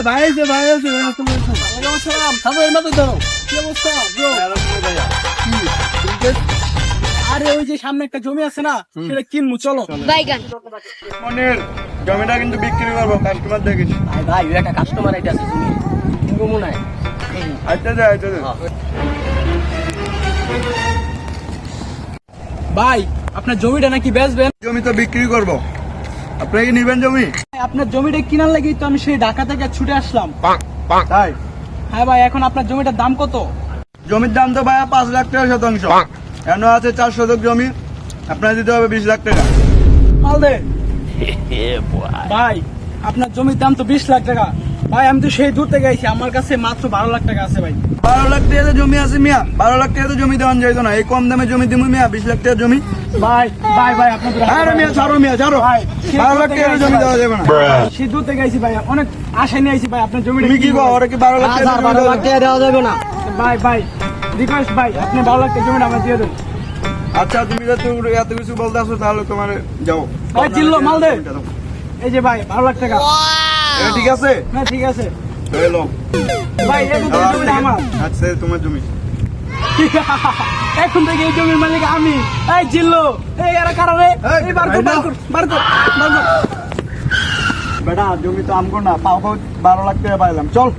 ভাই আছে ভাই আছে আরে ওই যে সামনে একটা জমি আছে না সেটা কিনবো চলো মনের জমিটা কিন্তু বিক্রি করবো কাস্টমার দেখিস। ভাই ওই একটা কাস্টমার আইতে আছে জমি কিনবো মনে হয় আইতে দে আইতে দে। ভাই আপনার জমিটা নাকি বেচবেন? জমি তো বিক্রি করবো, আপনি কি নিবেন জমি? আপনার জমিটা কেনার লাগি তো আমি সেই ঢাকা থেকে ছুটে আসলাম। তাই হ্যাঁ ভাই, এখন আপনার জমিটার দাম কত? জমির দাম তো ভাই 5 লাখ টাকা শতাংশ, এখনো আছে 4 শতক জমি, আপনার দিতে হবে 20 লাখ টাকা। মাল দে ভাই, আপনার জমির দাম তো 20 লাখ টাকা। ভাই আমি তো সেই দূর থেকে আইছি, আমার কাছে মাত্র 12 লাখ টাকা আছে ভাই। 12 লাখ টাকা জমি আছে মিয়া, 12 লাখ টাকা তো জমি দেওয়া যাইতো না, এই কম দামে জমি দিমু মিয়া 20 লাখ টাকা জমি। ভাই ভাই ভাই আপনার আরে মিয়া ছাড়ো মিয়া ছাড়ো, ভাই 12 লাখ টাকা জমি দেওয়া যাবে না। সেই দূর থেকে আইছি ভাই, অনেক আশা নিয়ে আইছি ভাই। আপনার জমিটা তুমি কি কও ওরা কি 12 লাখ টাকা দেওয়া যাবে না? ভাই ভাই রিকোয়েস্ট ভাই, আপনি 12 লাখ টাকা জমিটা আমার দিয়ে দেন। আচ্ছা তুমি তো এত কিছু বলতে আসো, তাহলে তোমার যাও ভাই জিল্লো মাল দে। এই যে ভাই 12 লাখ টাকা। এটা ঠিক আছে? হ্যাঁ ঠিক আছে হ্যালো ভাই, এখন থেকে জমিটা আমার। আচ্ছা তোমার জমি। এখন থেকে এই জমির মালিক আমি। এই জিল্লো, এই এরা কারণে এই বার কর বার কর বার কর বার কর। বেটা জমি তো আমগো না, পাও 12 লাখ টাকা পাইলাম, চল।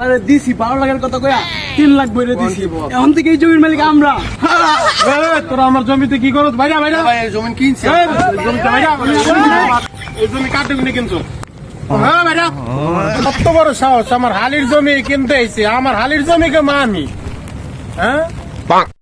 আরে দিছি 12 লাখের কথা কইয়া 3 লাখ বইরে দিছি। এখন থেকে এই জমির মালিক আমরা। তোরা আমার জমিতে কি করো? বাইরা বাইরা জমি কিনছি, জমিতে বাইরা এই জমি কাটে কিনে কিনছো? হ্যাঁ বাইরা, কত বড় সাহস আমার হালির জমি কিনতে আইছে, আমার হালির জমিকে মানি। হ্যাঁ